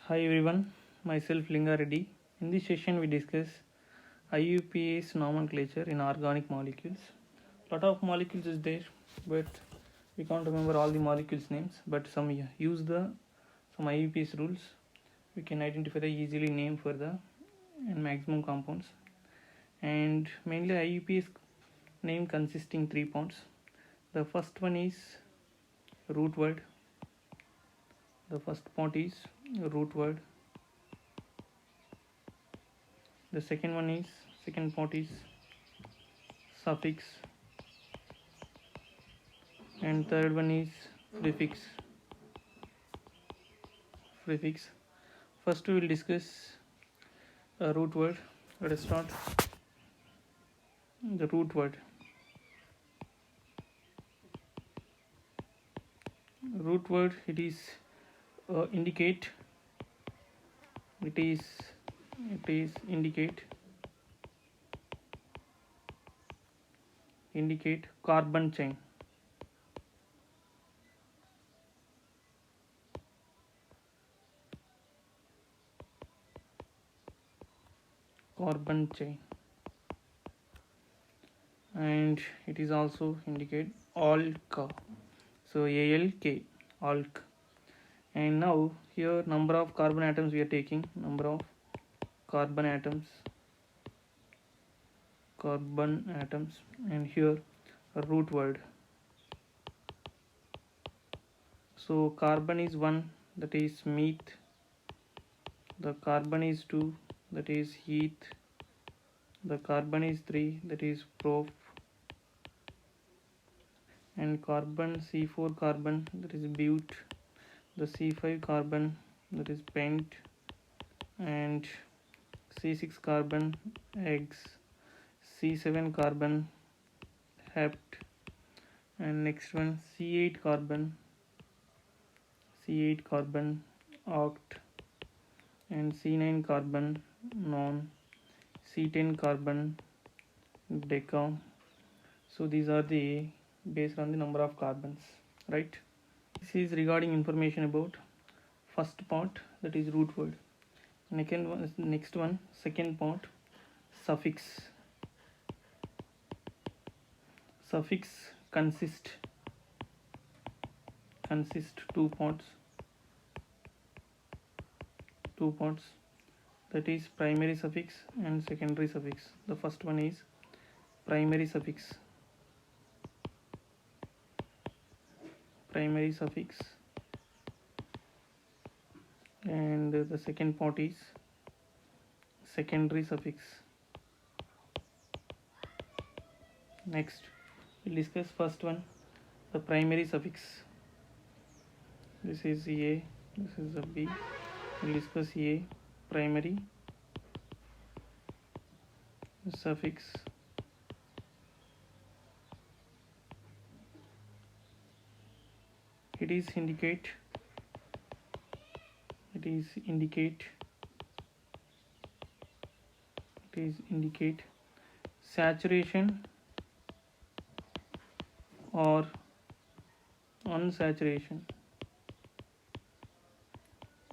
Hi everyone, myself Linga Reddy. In this session, we discuss IUPAC's nomenclature in organic molecules. Lot of molecules is there, but we can't remember all the molecules names. But use the some IUPAC's rules. We can identify the easily name for the and maximum compounds. And mainly IUPAC's name consisting 3 parts. The first one is root word. The first part is root word. The second part is suffix, and third one is prefix. First we will discuss a root word. Let us start. The root word. Root word, it is indicate. It is indicate carbon chain. Carbon chain. And it is also indicate alk. So ALK, alk. And now here number of carbon atoms we are taking. Number of carbon atoms, and here a root word. So carbon is 1, that is meth. The carbon is 2, that is heath. The carbon is 3, that is prop. And carbon C4 carbon, that is bute. The C5 carbon, that is pent. And C6 carbon eggs. C7 carbon hept. And next one C8 carbon oct. And C9 carbon non. C10 carbon deca. So these are the based on the number of carbons, right? This is regarding information about first part, that is root word. Next one, second part, suffix. Suffix consist two parts, that is primary suffix and secondary suffix. The first one is primary suffix, and the second part is secondary suffix. Next we'll discuss first one, the primary suffix. This is A, this is a B. We'll discuss A, primary suffix. It is indicate saturation or unsaturation.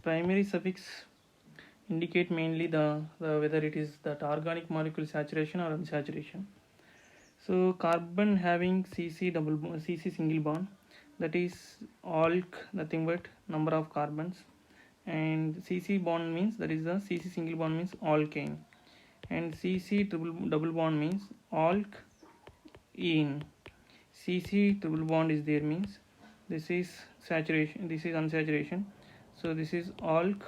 Primary suffix indicate mainly the whether it is that organic molecule saturation or unsaturation. So carbon having CC single bond, that is alk, nothing but number of carbons, and CC bond means, that is the CC single bond means alkane, and CC double bond means alk ene. CC triple bond is there means this is saturation, this is unsaturation. So this is alk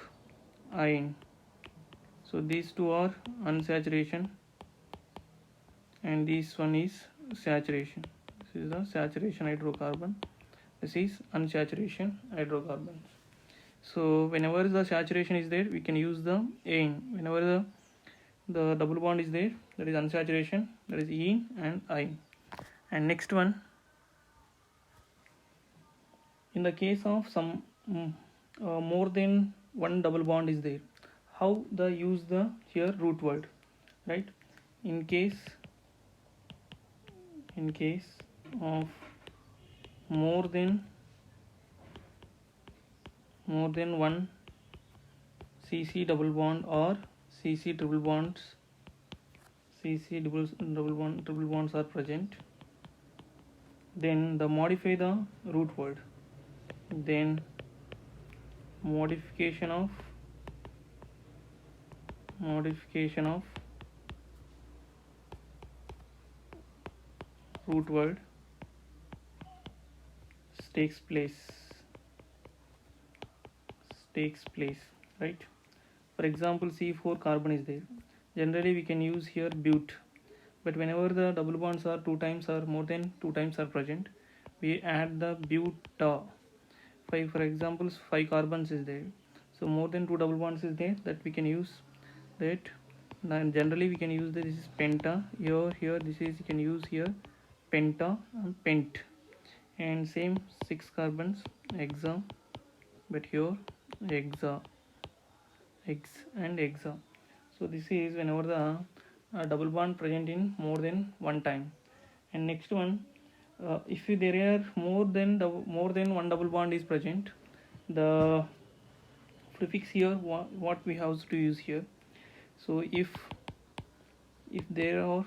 ine. So these two are unsaturation and this one is saturation. This is the saturation hydrocarbon, this is unsaturation hydrocarbons. So whenever the saturation is there, we can use the ane. Whenever the double bond is there, that is unsaturation, that is ene and ine. And next one, in the case of some more than one double bond is there, how the use the here root word, right? In case of more than one CC double bond or CC triple bonds, CC double bonds are present. Then the modify the root word, then modification of root word takes place, right? For example, C4 carbon is there. Generally we can use here but, but whenever the double bonds are 2 times or more than 2 times are present, we add the buta. For example, 5 carbons is there, so more than 2 double bonds is there, that we can use that. Then generally we can use this is penta. Here this is, you can use here penta and pent, and same 6 carbons hexa, but here hexa, hex and hexa. So this is whenever the double bond present in more than one time. And next one, if there are more than one double bond is present, the prefix here, what we have to use here. So if there are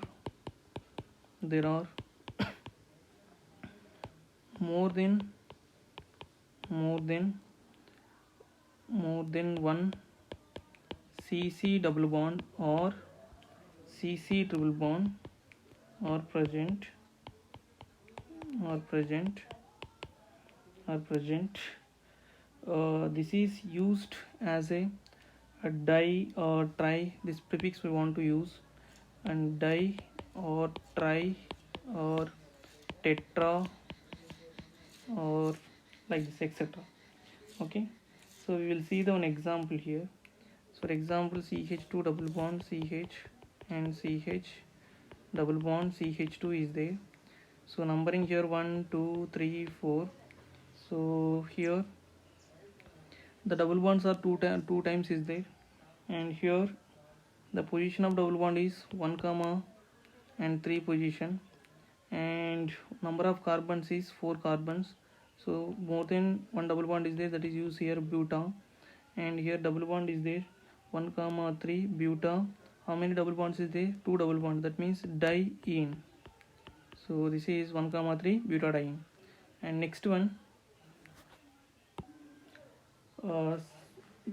more than one CC double bond or CC triple bond are present, this is used as a di or tri. This prefix we want to use, and di or tri or tetra or like this, etc. Okay, so we will see the one example here. So for example, CH2 double bond CH and CH double bond CH2 is there. So numbering here 1 2 3 4. So here the double bonds are two times is there, and here the position of double bond is 1 comma and 3 position, and number of carbons is 4 carbons. So more than one double bond is there, that is used here buta, and here double bond is there 1 comma 3 buta. How many double bonds is there? 2 double bonds, that means diene. So this is 1 comma 3 butadiene. And next one,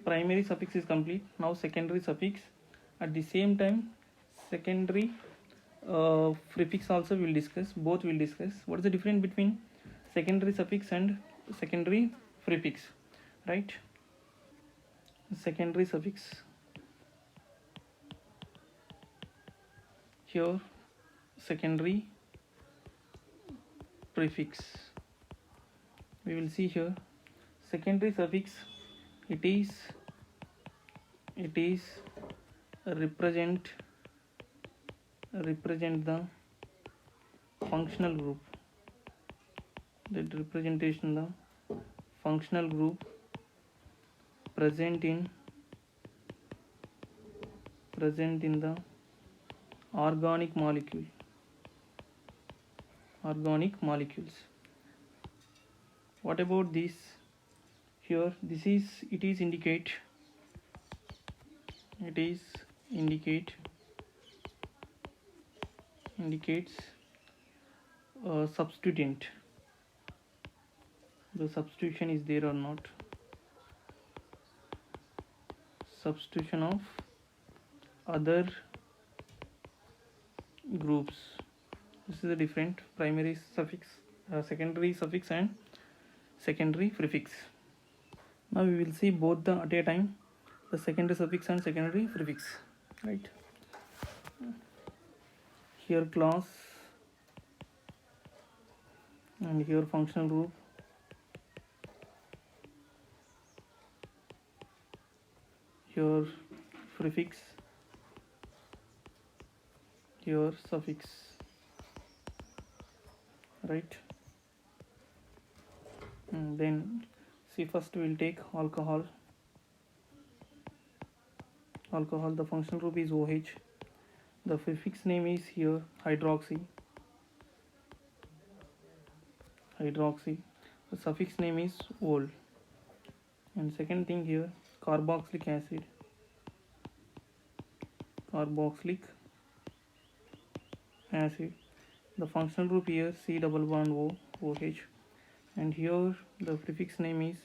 primary suffix is complete. Now secondary suffix. At the same time, secondary prefix also will discuss. Both will discuss. What is the difference between secondary suffix and secondary prefix, right? Secondary suffix. Here secondary prefix. We will see here secondary suffix. It is represent the functional group. That representation the functional group present in the organic molecules. What about this? Here this is, it is indicates substituent. The substitution is there or not. Substitution of other groups. This is a different primary suffix, secondary suffix and secondary prefix. Now we will see both the at a time, the secondary suffix and secondary prefix, right? Here class and here functional group. Here prefix, here suffix, right? And then see, first we will take alcohol. The functional group is OH. The prefix name is here hydroxy. The suffix name is ol. And second thing here, carboxylic acid. carboxylic acid. The functional group here C double bond O OH, and here the prefix name is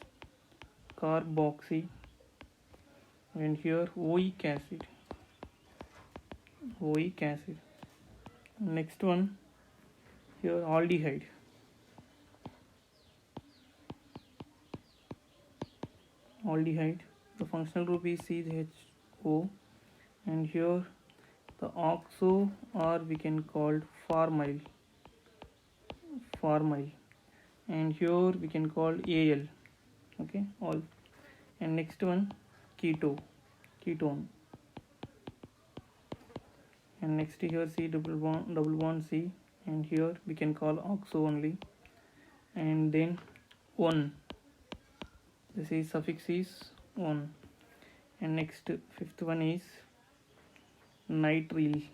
carboxy, and here oic acid. Oic acid. Next one here aldehyde. Aldehyde. The functional group is CHO, and here the oxo, or we can call formyl, and here we can call Al. Okay, all. And next one ketone, and next here C double bond C, and here we can call oxo only, and then one. This is suffix is one, and next fifth one is nitrile.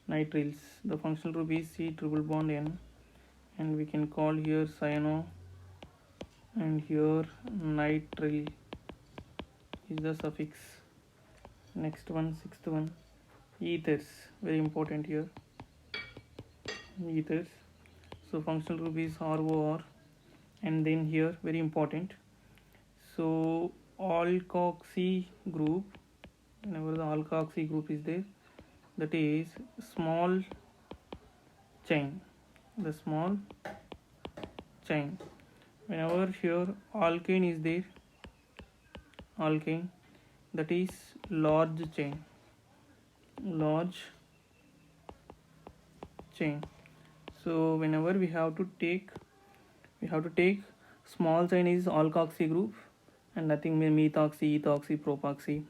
Nitriles. The functional group is C triple bond N, and we can call here cyano, and here nitrile is the suffix. Next one, sixth one, ethers. Very important here. Ethers. So functional group is ROR, and then here very important. So alkoxy group. Whenever the alkoxy group is there, that is small chain. The small chain. Whenever here alkane is there, alkane, that is large chain. So whenever we have to take small chain is alkoxy group, and nothing but methoxy, ethoxy, propoxy,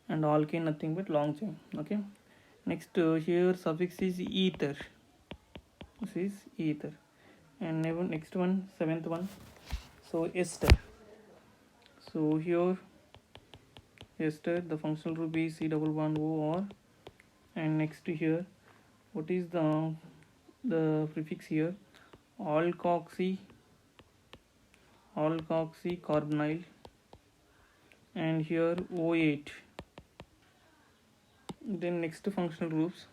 and alkane nothing but long chain. Okay. Next here suffix is ether. This is ether. And next one, seventh one, so ester. So here ester, the functional group is C double bond O R, and next here what is the prefix here, alkoxy carbonyl, and here O8. Then next functional groups,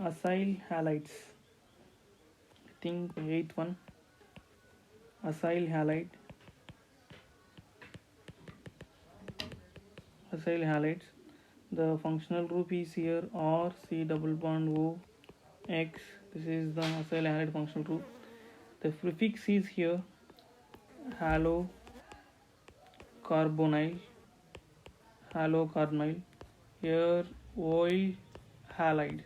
acyl halides. I think eighth one, acyl halides. The functional group is here R C double bond O X. This is the acyl halide functional group. The prefix is here halocarbonyl. Here oil halides.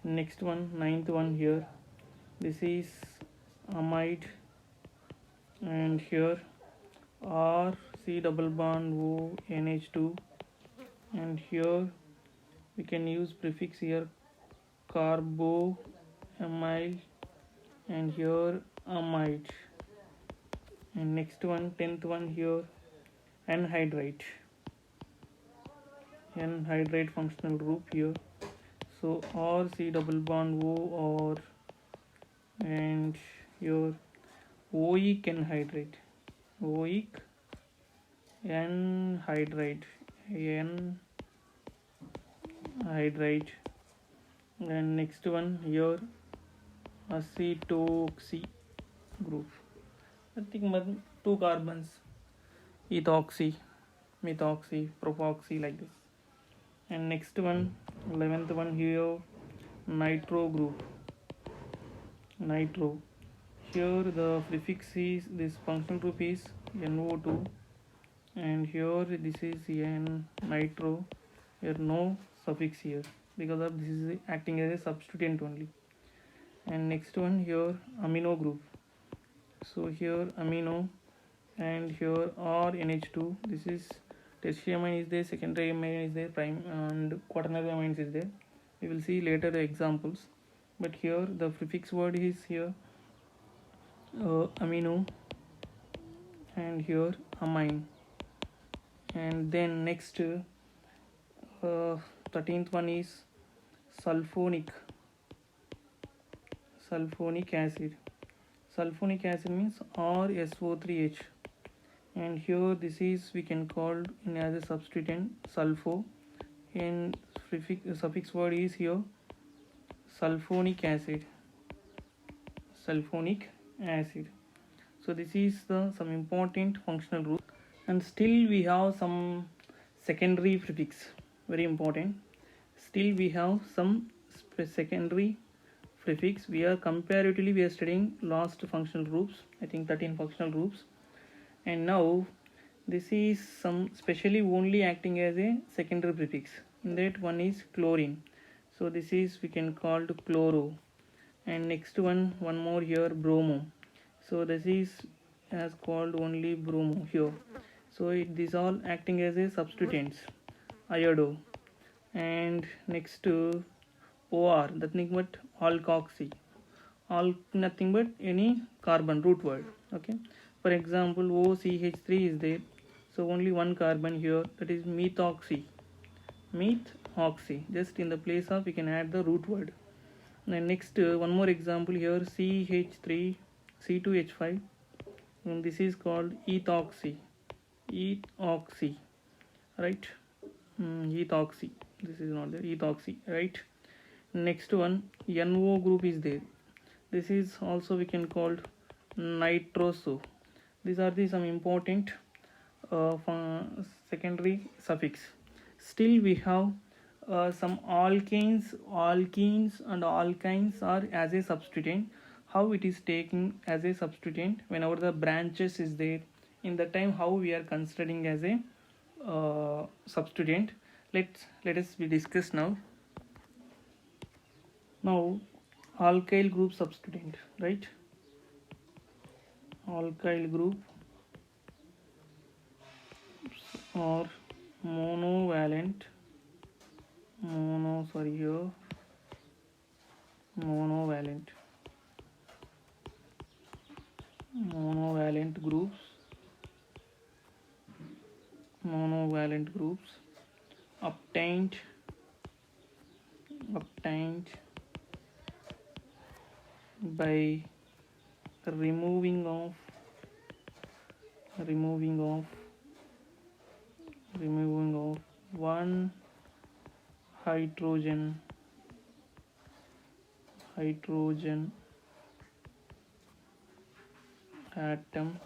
Next one, ninth one here. This is amide, and here R C double bond O NH2, and here we can use prefix here carboamyl, and here amide. And next one, tenth one here, anhydride functional group here. So R C double bond O R, and here oic anhydride, and next one here acetoxy group. I think two carbons, ethoxy, methoxy, propoxy, like this. And next one, 11th one here, nitro group. Here the prefix is, this functional group is NO2, and here this is N nitro. Here no suffix here because of this is acting as a substituent only. And next one here, amino group. So here amino, and here R NH2. This is tertiary amine is there, secondary amine is there, prime and quaternary amines is there. We will see later the examples, but here the prefix word is here amino, and here amine. And then next 13th one is sulfonic sulfonic acid means RSO3H, and here this is we can call in as a substituent sulfo, and suffix word is here sulfonic acid. Sulfonic acid. So this is the some important functional group, and still we have some secondary prefix, very important. Still we have some secondary prefix. We are comparatively we are studying last functional groups, I think 13 functional groups, and now this is some specially only acting as a secondary prefix. In that one is chlorine, so this is we can call chloro, and next one more here bromo, so this is as called only bromo here. So these all acting as a substituents, iodo, and next OR, nothing but alkoxy, all nothing but any carbon root word. Okay, for example OCH3 is there, so only one carbon here, that is methoxy. Just in the place of we can add the root word. And next one more example here CH3 C2H5, and this is called ethoxy, right? Ethoxy, this is not there, ethoxy, right? Next one NO group is there, this is also we can call nitroso. These are the some important secondary suffix. Still we have some alkanes and alkynes are as a substituent. How it is taken as a substituent whenever the branches is there, in the time how we are considering as a substituent. Let us be discuss now. Now alkyl group substituent, right? Alkyl group or monovalent groups obtained by removing of one hydrogen atom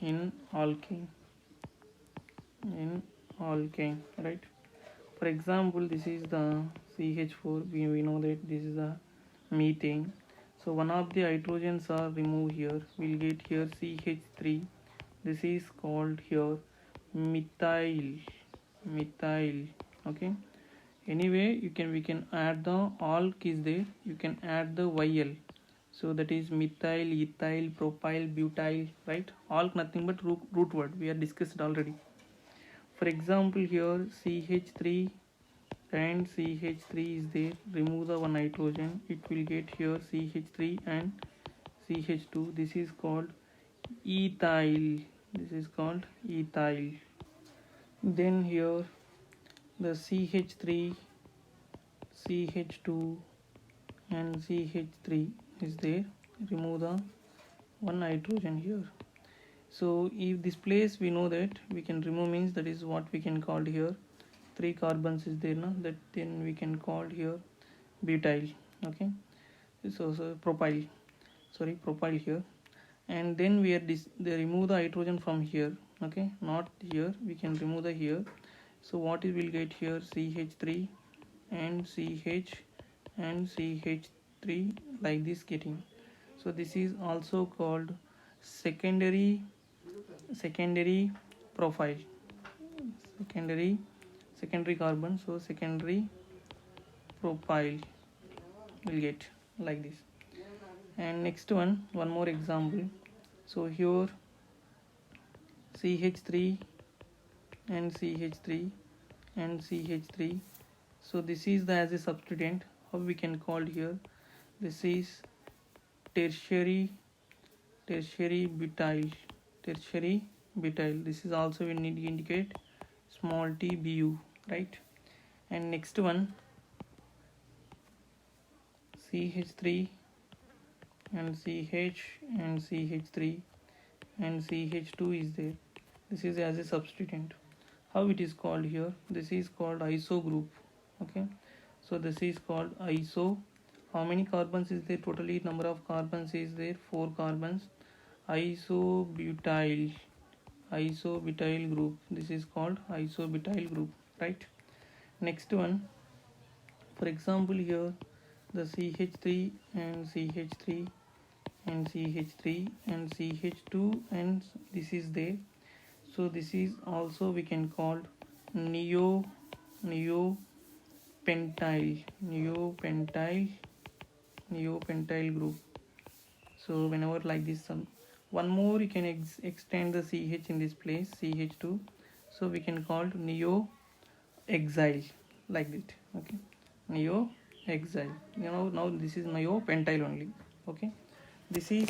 in alkane, right? For example, this is the CH4, we know that this is the methane, so one of the hydrogens are removed here, we'll get here CH3, this is called here methyl. Okay, anyway we can add the alk is there, you can add the YL, so that is methyl, ethyl, propyl, butyl, right? Alk nothing but root word, we are discussed already. For example here CH3 and CH3 is there, remove the one nitrogen, it will get here CH3 and CH2, this is called ethyl. Then here the CH3, CH2 and CH3 is there, remove the one nitrogen here. So if this place we know that we can remove, means that is what we can call here 3 carbons is there, that then we can call here butyl. Okay, so propyl here, and then we are they remove the hydrogen from here. Okay, not here, we can remove the here, so what it will get here CH3 and CH and CH3 like this getting. So this is also called secondary profile, secondary carbon, so secondary propyl will get like this. And next one more example, so here CH3 and CH3 and CH3, so this is the as a substituent, how we can call here, this is tertiary butyl, this is also we need to indicate small t bu, right? And next one CH3 and CH and CH3 and CH2 is there. This is as a substituent. How it is called here? This is called iso group. Okay, so this is called iso. How many carbons is there? Totally number of carbons is there 4 carbons. Isobutyl group. This is called isobutyl group, right? Next one, for example here, the CH3 and CH3 and CH3 and CH2 and this is there. So this is also we can call neopentyl group. So whenever like this one more you can extend the CH in this place, CH2, so we can call neoxyl like that. Okay, neoxyl. Now this is neopentyl only. Okay, this is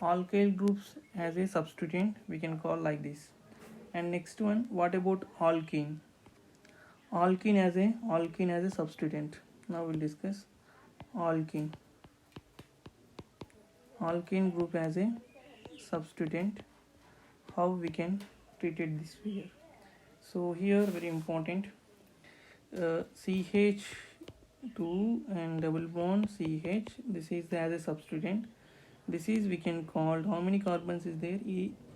alkyl groups as a substituent we can call like this. And next one, what about alkene? Alkene as a substituent. Now we'll discuss alkene group as a substituent. How we can treat it this way? So here very important, CH2 and double bond CH, this is as a substituent. This is we can call, how many carbons is there?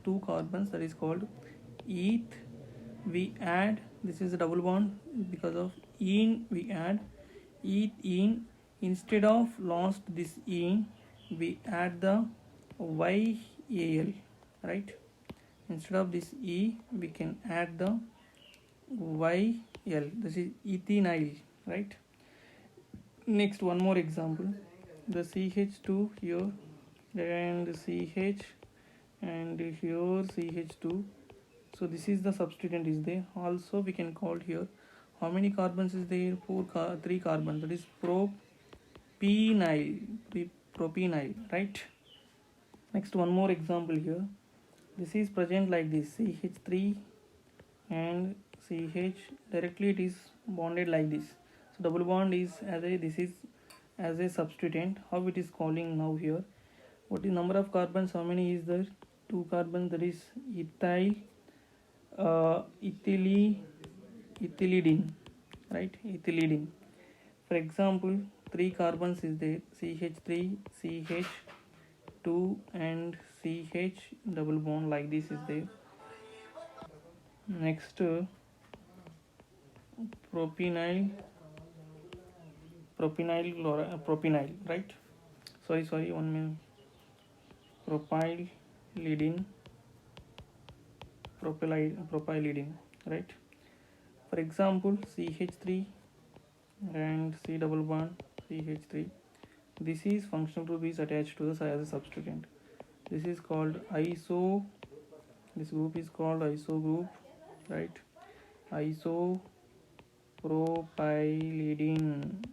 2 carbons, that is called eth. We add, this is a double bond, because of ene we add ethene. Instead of lost this ene, we add the YAL, right? Instead of this E, we can add the YL. This is ethinyl, right? Next, one more example. The CH2 here and CH and here CH2. So this is the substituent is there. Also we can call here, how many carbons is there? 3 carbons. That is propenyl, right? Next, one more example here. This is present like this, CH3 and CH, directly it is bonded like this. So double bond is this is as a substituent. How it is calling now here? What is number of carbons? How many is there? 2 carbons. That is ethylidene, right? Ethylidene. For example, 3 carbons is there, CH3, CH2 and CH double bond like this is there. Next, propenyl, right? Sorry, 1 minute. Propylidene, right? For example, CH3 and C double bond CH3. This is functional group is attached to the as a substituent. This is called iso. This group is called iso group, right? Isopropylidene.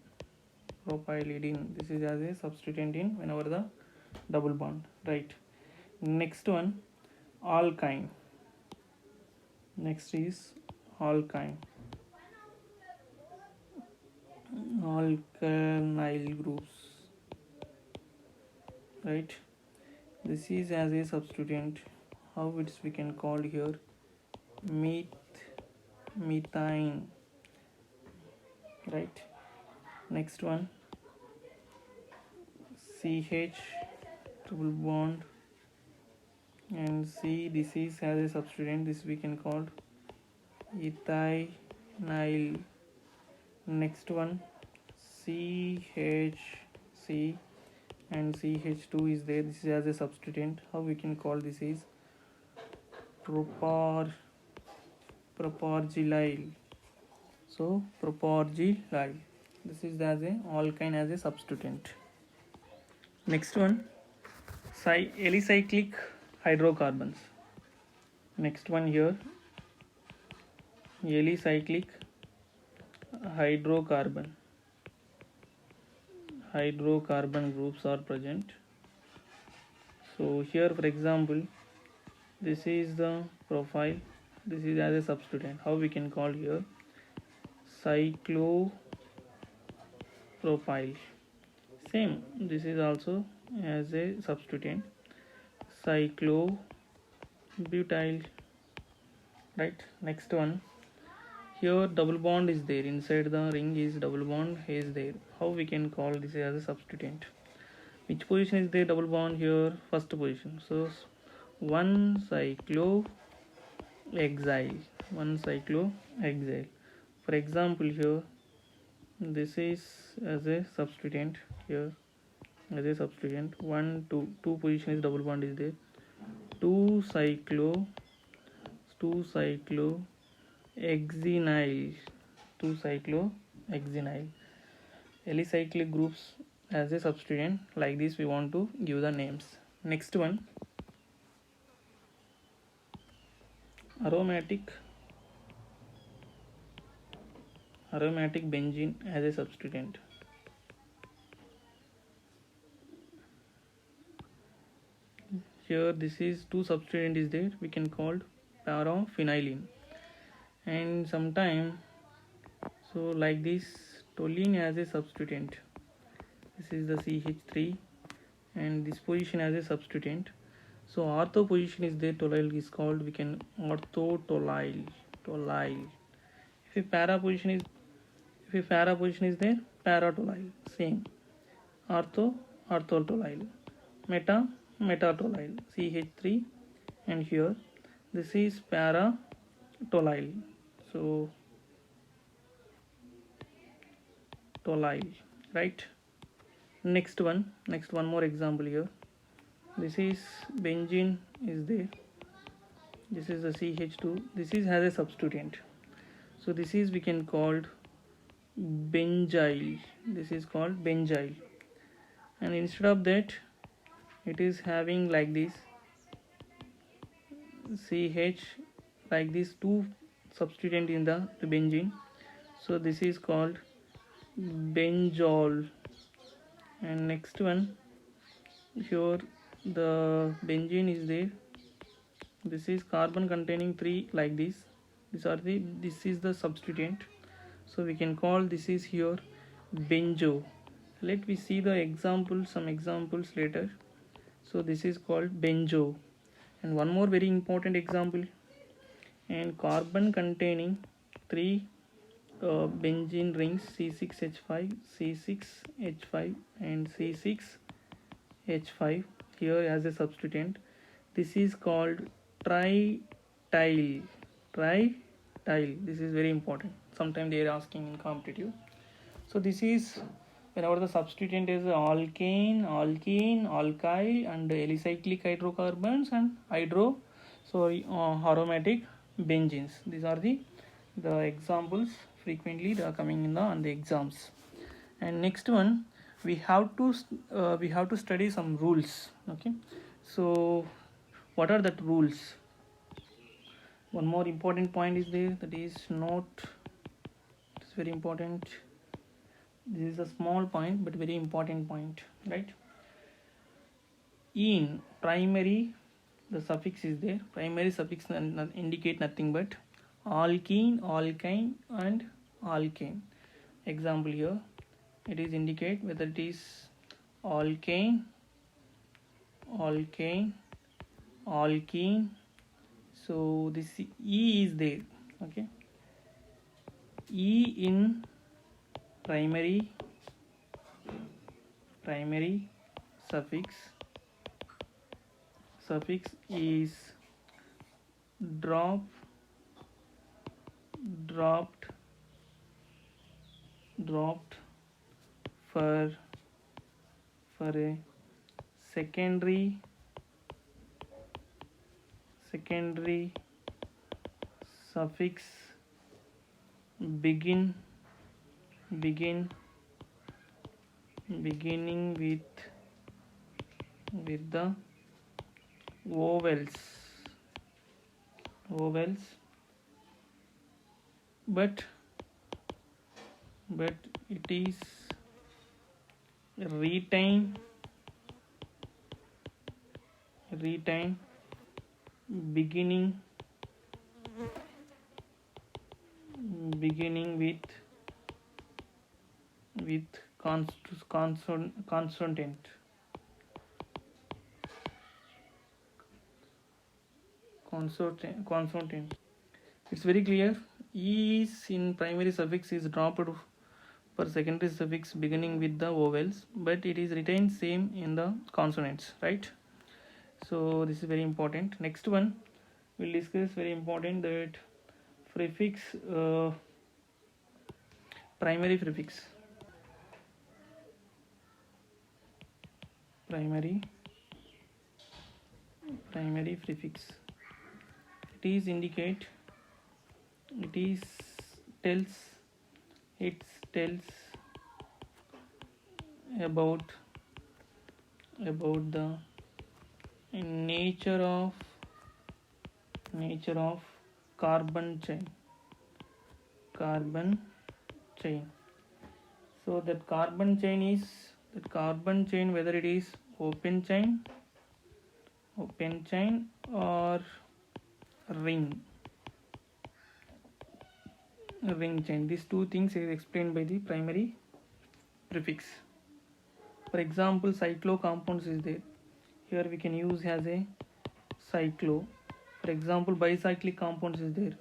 This is as a substituent in whenever the double bond, right? Next one, alkyne. Next is alkyne. Alkyl groups, right? This is as a substituent. How it's we can call here? Methine, right? Next one, CH double bond and C. This is as a substituent. This we can call ethinyl. Next one, CHC and CH2 is there. This is as a substituent. How we can call this is propargylyl. So propargylyl. This is as a alkyne as a substituent. Next one, alicyclic hydrocarbons. Next one here, alicyclic hydrocarbon groups are present. So here, for example, this is the profile. This is as a substituent. How we can call here? Cyclopropyl. Same, this is also as a substituent, cyclobutyl, right? Next one, here double bond is there, inside the ring is double bond is there. How we can call this as a substituent? Which position is there double bond? Here first position. So 1 cyclohexyl, 1 cyclohexyl. For example, here this is as a substituent, here as a substituent 1 2 position is double bond is there, 2 cyclohexynyl, 2 cyclohexynyl. Alicyclic groups as a substituent, like this we want to give the names. Next one, aromatic benzene as a substituent. Here this is 2 substituent is there, we can call paraphenylene. And sometime, so like this, toluene as a substituent, this is the CH3, and this position as a substituent. So ortho position is there, toluene is called, we can orthotoluene. If a para position is there, paratoluene. Same, orthotoluene, metatoluene, CH3, and here this is paratoluene. So toluene, right? Next one more example here. This is benzene is there, this is the CH2, this is has a substituent. So this is we can called benzyl, this is called benzyl. And instead of that, it is having like this CH, like this 2 substituent in the benzene. So this is called benzol. And next one, here the benzene is there, this is carbon containing 3 like this, this is the substituent. So we can call this is here benzo. Let we see the examples, some examples later. So this is called benzo. And one more very important example, and carbon containing 3 benzene rings, C6H5, C6H5 and C6H5 here as a substituent. This is called trityl. This is very important, sometimes they are asking in competitive. So this is whenever the substituent is alkane, alkyl and alicyclic hydrocarbons and aromatic benzenes. These are the examples frequently they are coming in on the exams. And next one, we have to study some rules. Okay, so what are that rules? One more important point is there, that is note, it's very important. This is a small point but very important point, right? In primary, the suffix is there, primary suffix indicate nothing but alkene, alkyne and alkane. Example here, it is indicate whether it is alkane, alkene. So this E is there. Okay, E in primary suffix is dropped for a secondary suffix beginning with the vowels, but it is retain beginning with consonant. Consonant. It's very clear. E is in primary suffix is dropped for secondary suffix beginning with the vowels, but it is retained same in the consonants, right? So this is very important. Next one we'll discuss, very important, that prefix, primary prefix. Primary prefix. It is indicate. It is tells. It tells about the nature of carbon chain. So that carbon chain, whether it is open chain or ring chain. These two things is explained by the primary prefix. For example, cyclo compounds is there. Here we can use as a cyclo. For example, bicyclic compounds is there.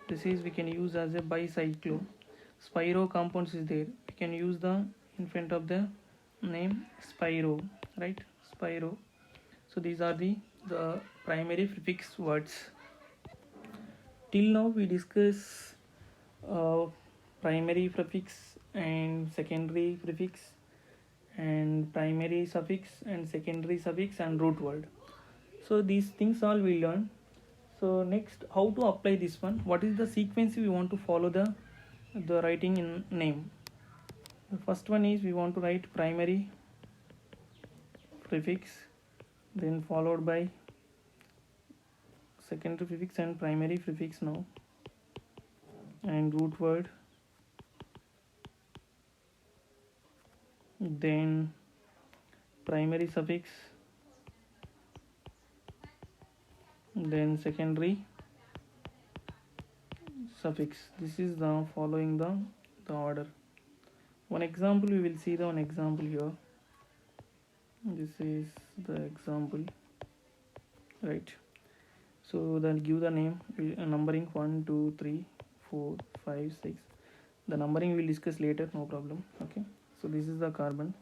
This is we can use as a bicyclo. Spiro compounds is there. We can use the in front of the name spiro, right? Spiro. So these are the primary prefix words. Till now we discuss primary prefix and secondary prefix and primary suffix and secondary suffix and root word. So these things all we learn. So next, how to apply this one? What is the sequence we want to follow the writing in name? The first one is we want to write primary prefix, then followed by secondary prefix and primary prefix now, and root word, then primary suffix, then secondary suffix. This is the following the order. One example, we will see the one example here. This is the example, right? So then give the name, numbering 1 2 3 4 5 6. The numbering we will discuss later, no problem. Okay, so this is the carbon.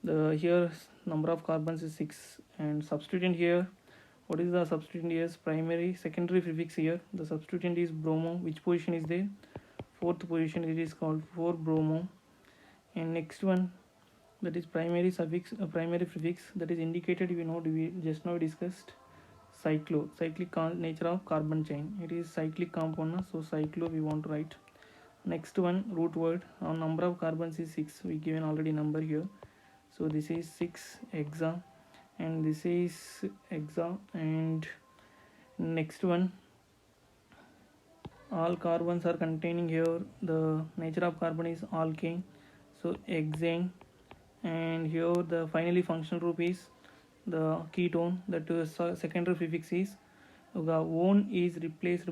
The here number of carbons is 6, and substituent here, what is the substituent here? Primary secondary prefix here. The substituent is bromo. Which position is there? 4th position. It is called 4-bromo. And next one, that is primary suffix, primary prefix, that is indicated, we just now discussed cyclo, cyclic nature of carbon chain. It is cyclic compound, so cyclo we want to write. Next one, root word. Our number of carbons is 6. We given already number here, so this is 6 hexa, and this is hexa. And next one, all carbons are containing here, the nature of carbon is alkane, so hexane. And here the finally functional group is the ketone, that secondary prefix is the one is replaced